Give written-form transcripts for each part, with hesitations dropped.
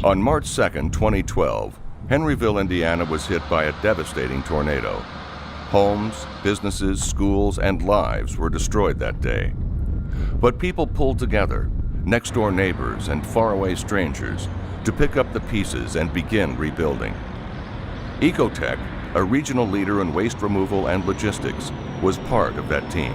On March 2, 2012, Henryville, Indiana was hit by a devastating tornado. Homes, businesses, schools, and lives were destroyed that day. But people pulled together, next-door neighbors and faraway strangers, to pick up the pieces and begin rebuilding. Ecotech, a regional leader in waste removal and logistics, was part of that team.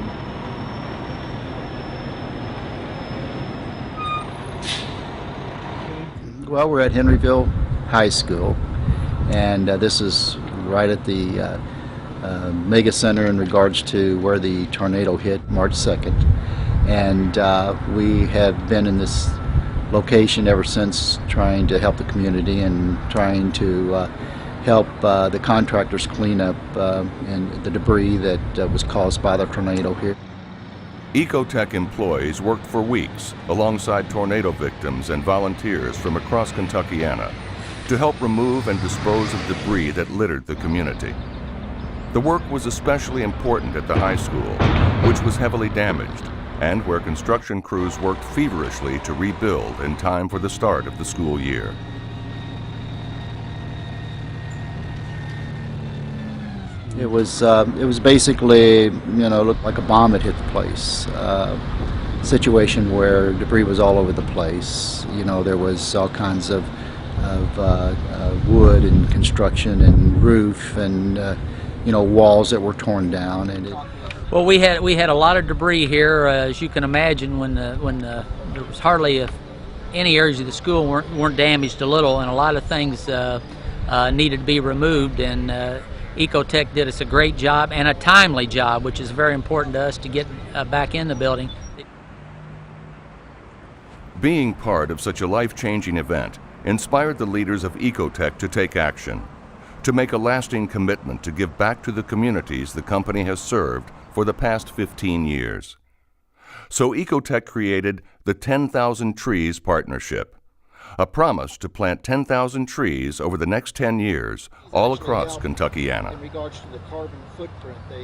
Well, we're at Henryville High School, and this is right at the mega center in regards to where the tornado hit March 2nd. And we have been in this location ever since, trying to help the community and trying to help the contractors clean up and the debris that was caused by the tornado here. Ecotech employees worked for weeks alongside tornado victims and volunteers from across Kentuckiana to help remove and dispose of debris that littered the community. The work was especially important at the high school, which was heavily damaged, and where construction crews worked feverishly to rebuild in time for the start of the school year. It was basically, looked like a bomb had hit the place. Situation where debris was all over the place. There was all kinds of wood and construction and roof and walls that were torn down. And well, we had a lot of debris here, as you can imagine, when there was hardly any areas of the school weren't damaged a little, and a lot of things needed to be removed. And Ecotech did us a great job and a timely job, which is very important to us to get back in the building. Being part of such a life-changing event inspired the leaders of Ecotech to take action, to make a lasting commitment to give back to the communities the company has served for the past 15 years. So Ecotech created the 10,000 Trees Partnership, a promise to plant 10,000 trees over the next 10 years all across Kentuckiana. In regards to the carbon footprint, they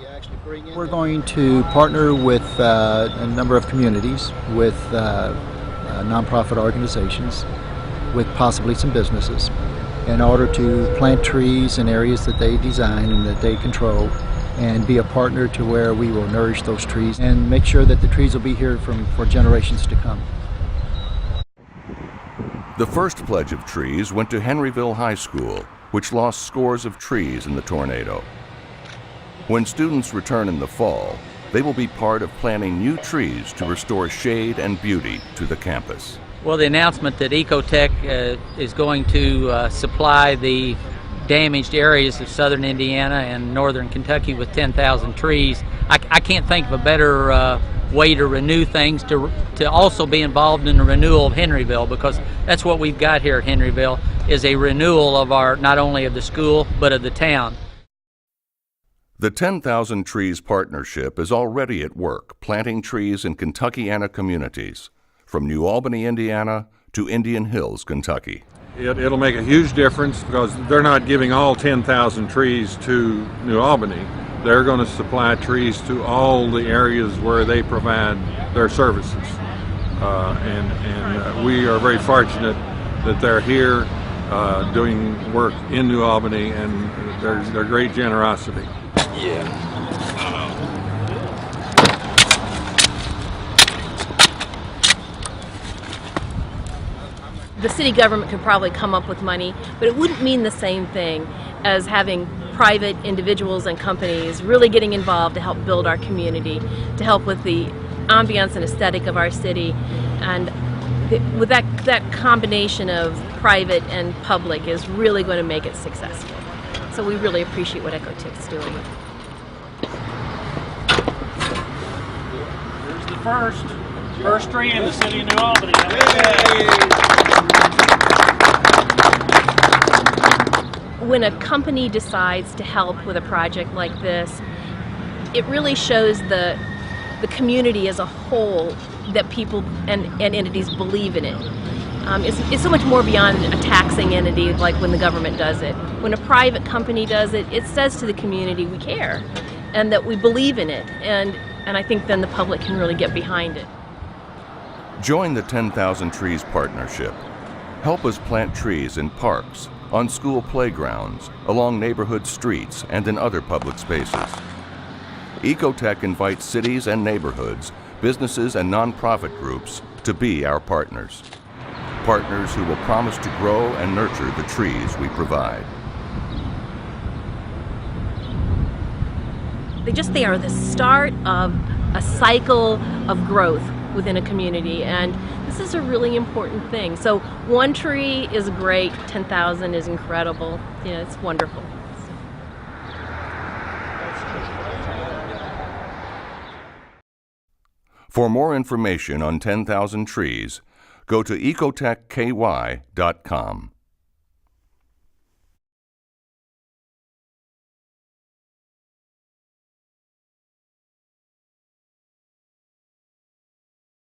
actually bring in... We're going to partner with a number of communities, with nonprofit organizations, with possibly some businesses, in order to plant trees in areas that they design and that they control, and be a partner to where we will nourish those trees and make sure that the trees will be here for generations to come. The first pledge of trees went to Henryville High School, which lost scores of trees in the tornado. When students return in the fall, they will be part of planting new trees to restore shade and beauty to the campus. Well, the announcement that Ecotech is going to supply the damaged areas of southern Indiana and northern Kentucky with 10,000 trees, I can't think of a better way to renew things, to also be involved in the renewal of Henryville, because that's what we've got here at Henryville, is a renewal of not only of the school, but of the town. The 10,000 Trees Partnership is already at work planting trees in Kentuckiana communities, from New Albany, Indiana to Indian Hills, Kentucky. It'll make a huge difference because they're not giving all 10,000 trees to New Albany. They're going to supply trees to all the areas where they provide their services. And we are very fortunate that they're here doing work in New Albany, and their great generosity. Yeah. The city government could probably come up with money, but it wouldn't mean the same thing as having private individuals and companies really getting involved to help build our community, to help with the ambiance and aesthetic of our city. And with that combination of private and public is really going to make it successful. So we really appreciate what Ecotech's doing. Here's the first tree in the city of New Albany. When a company decides to help with a project like this, it really shows the community as a whole that people and entities believe in it. It's so much more beyond a taxing entity like when the government does it. When a private company does it, it says to the community we care and that we believe in it, and I think then the public can really get behind it. Join the 10,000 Trees Partnership. Help us plant trees in parks, on school playgrounds, along neighborhood streets, and in other public spaces. Ecotech invites cities and neighborhoods, businesses and nonprofit groups to be our partners. Partners who will promise to grow and nurture the trees we provide. They are the start of a cycle of growth within a community, and this is a really important thing. So one tree is great, 10,000 is incredible. You know, it's wonderful. For more information on 10,000 trees, go to ecotechky.com.